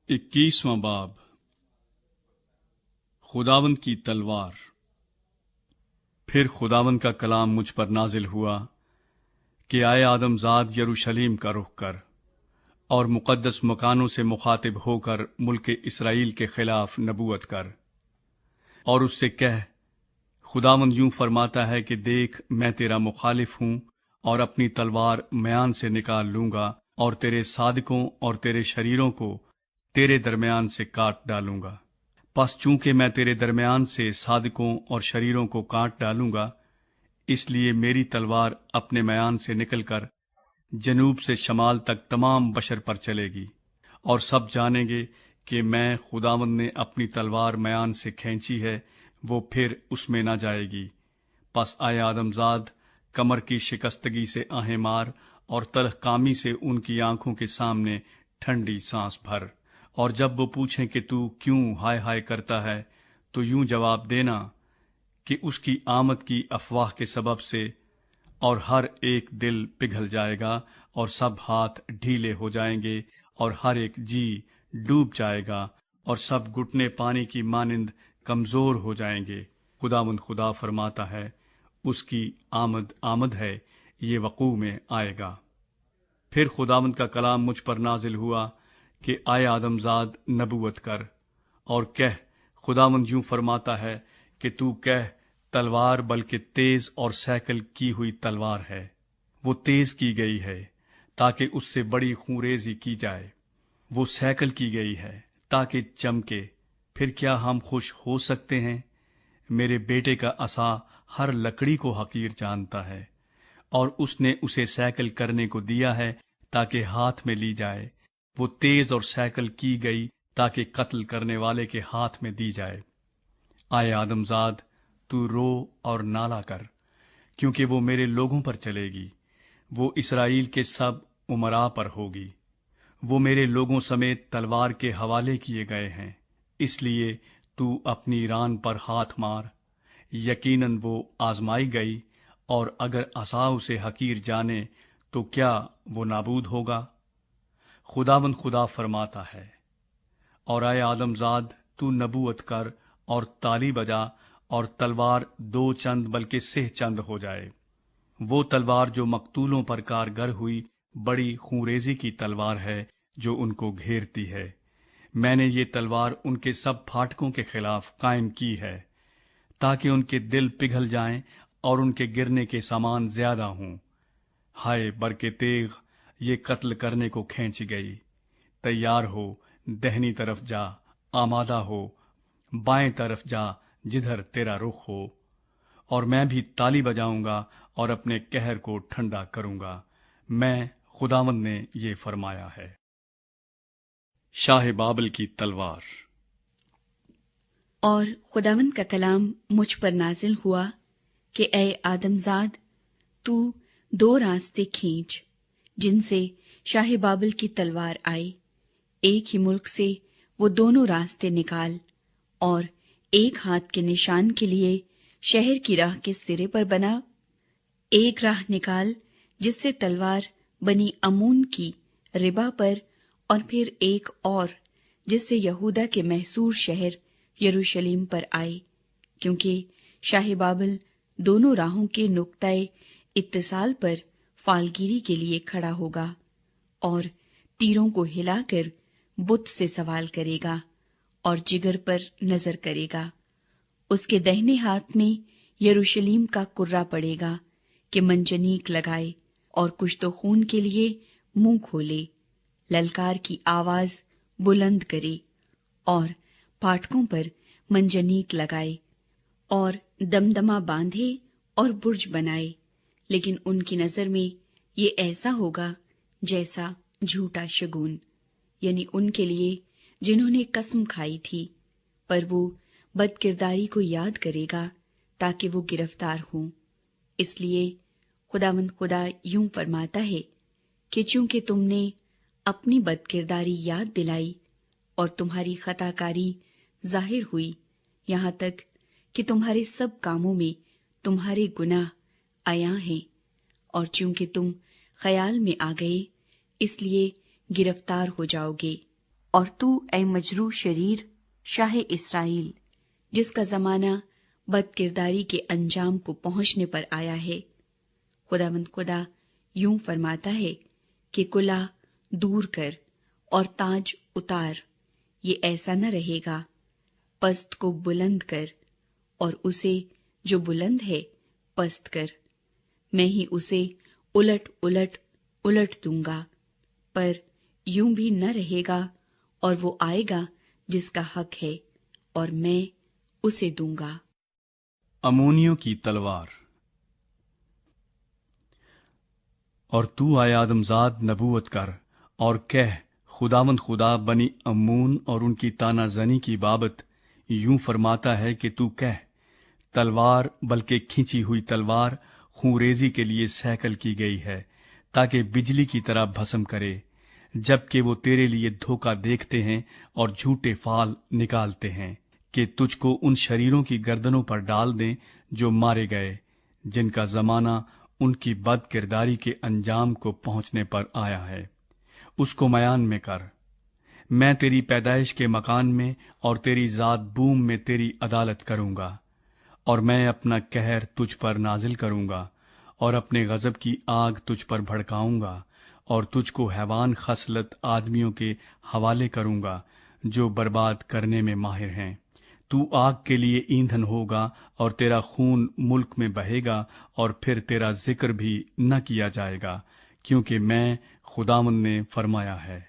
21वां बाब। खुदावंद की तलवार। फिर खुदावंद का कलाम मुझ पर नाजिल हुआ कि आए आदमजाद, यरूशलेम का रुख कर और मुकद्दस मकानों से मुखातिब होकर मुल्क इसराइल के खिलाफ नबूवत कर और उससे कह, खुदावंद यूं फरमाता है कि देख, मैं तेरा मुखालिफ हूं और अपनी तलवार म्यान से निकाल लूंगा और तेरे सादिकों और तेरे शरीरों को तेरे दरमियान से काट डालूंगा। बस चूंकि मैं तेरे दरमियान से सादिकों और शरीरों को काट डालूंगा, इसलिए मेरी तलवार अपने म्यान से निकलकर जनूब से शमाल तक तमाम बशर पर चलेगी और सब जानेंगे कि मैं खुदावंद ने अपनी तलवार म्यान से खींची है, वो फिर उसमें न जाएगी। बस आए आदमजाद, कमर की शिकस्तगी से आहें मार और तलहकामी से उनकी आंखों के सामने ठंडी सांस भर, और जब वो पूछें कि तू क्यों हाय हाय करता है, तो यूं जवाब देना कि उसकी आमद की अफवाह के सबब से और हर एक दिल पिघल जाएगा और सब हाथ ढीले हो जाएंगे और हर एक जी डूब जाएगा और सब घुटने पानी की मानिंद कमजोर हो जाएंगे। खुदावंद खुदा फरमाता है, उसकी आमद आमद है, ये वकू में आएगा। फिर खुदावंद का कलाम मुझ पर नाजिल हुआ कि आए आदमजाद, नबूवत कर और कह, खुदावंद यूं फरमाता है कि तू कह, तलवार बल्कि तेज और सैकल की हुई तलवार है। वो तेज की गई है ताकि उससे बड़ी खूंरेजी की जाए, वो सैकल की गई है ताकि चमके। फिर क्या हम खुश हो सकते हैं? मेरे बेटे का असा हर लकड़ी को हकीर जानता है और उसने उसे सैकल करने को दिया है ताकि हाथ में ली जाए। वो तेज और सैकल की गई ताकि कत्ल करने वाले के हाथ में दी जाए। आए आदमजाद, तू रो और नाला कर, क्योंकि वो मेरे लोगों पर चलेगी, वो इसराइल के सब उमरा पर होगी। वो मेरे लोगों समेत तलवार के हवाले किए गए हैं, इसलिए तू अपनी रान पर हाथ मार। यकीनन वो आजमाई गई, और अगर असा उसे हकीर जाने तो क्या वो नाबूद होगा? खुदावंद खुदा फरमाता है। और आए आदमजाद, तू नबूवत कर और ताली बजा और तलवार दो चंद बल्कि सेह चंद हो जाए। वो तलवार जो मकतूलों पर कारगर हुई बड़ी खूंरेजी की तलवार है जो उनको घेरती है। मैंने ये तलवार उनके सब फाटकों के खिलाफ कायम की है, ताकि उनके दिल पिघल जाएं और उनके गिरने के सामान ज्यादा हों। हाय बरके तेग, ये कत्ल करने को खींच गई। तैयार हो, दहनी तरफ जा, आमादा हो, बाएं तरफ जा जिधर तेरा रुख हो। और मैं भी ताली बजाऊंगा और अपने कहर को ठंडा करूंगा। मैं खुदावंद ने ये फरमाया है। शाह बाबल की तलवार। और खुदावंद का कलाम मुझ पर नाजिल हुआ कि ए आदमजाद, तू दो रास्ते खींच जिनसे शाह बाबल की तलवार आए। एक ही मुल्क से वो दोनों रास्ते निकाल और एक हाथ के निशान के लिए शहर की राह के सिरे पर बना। एक राह निकाल जिससे तलवार बनी अमून की रिबा पर, और फिर एक और जिससे यहूदा के महसूर शहर यरूशलेम पर आए, क्योंकि शाह बाबल दोनों राहों के नुक्ताए इत्तिसाल पर फालगिरी के लिए खड़ा होगा और तीरों को हिलाकर बुत से सवाल करेगा और जिगर पर नजर करेगा। उसके दाहिने हाथ में यरूशलेम का कुर्रा पड़ेगा कि मंजनीक लगाए और कुछ तो खून के लिए मुंह खोले, ललकार की आवाज बुलंद करे और फाटकों पर मंजनीक लगाए और दमदमा बांधे और बुर्ज बनाए। लेकिन उनकी नजर में ये ऐसा होगा जैसा झूठा शगुन, यानी उनके लिए जिन्होंने कसम खाई थी, पर वो बदकिरदारी को याद करेगा ताकि वो गिरफ्तार हों। इसलिए खुदावंद खुदा यूं फरमाता है कि चूंकि तुमने अपनी बदकिरदारी याद दिलाई और तुम्हारी खताकारी जाहिर हुई, यहाँ तक कि तुम्हारे सब कामों में तुम्हारे गुनाह आया हैं, और चूंकि तुम ख्याल में आ गए, इसलिए गिरफ्तार हो जाओगे اور تو اے مجروح شریر شاہ اسرائیل، جس کا زمانہ بد کرداری کے انجام کو پہنچنے پر آیا ہے، خداوند خدا یوں فرماتا ہے کہ کلاه دور کر اور تاج اتار، یہ ایسا نہ رہے گا۔ پست کو بلند کر اور اسے جو بلند ہے پست کر، میں ہی اسے الٹ الٹ الٹ دوں گا، پر یوں بھی نہ رہے گا، اور وہ آئے گا جس کا حق ہے اور میں اسے دوں گا۔ امونیوں کی تلوار۔ اور تو اے آدم زاد نبوت کر اور کہہ، خداوند خدا بنی امون اور ان کی تانہ زنی کی بابت یوں فرماتا ہے کہ تو کہہ، تلوار بلکہ کھینچی ہوئی تلوار خونریزی کے لیے سیکل کی گئی ہے، تاکہ بجلی کی طرح بھسم کرے، جبکہ وہ تیرے لیے دھوکہ دیکھتے ہیں اور جھوٹے فال نکالتے ہیں، کہ تجھ کو ان شریروں کی گردنوں پر ڈال دیں جو مارے گئے، جن کا زمانہ ان کی بد کرداری کے انجام کو پہنچنے پر آیا ہے۔ اس کو میان میں کر، میں تیری پیدائش کے مکان میں اور تیری ذات بوم میں تیری عدالت کروں گا، اور میں اپنا قہر تجھ پر نازل کروں گا اور اپنے غضب کی آگ تجھ پر بھڑکاؤں گا، اور تجھ کو حیوان خصلت آدمیوں کے حوالے کروں گا جو برباد کرنے میں ماہر ہیں۔ تو آگ کے لیے ایندھن ہوگا اور تیرا خون ملک میں بہے گا، اور پھر تیرا ذکر بھی نہ کیا جائے گا، کیونکہ میں خداوند نے فرمایا ہے۔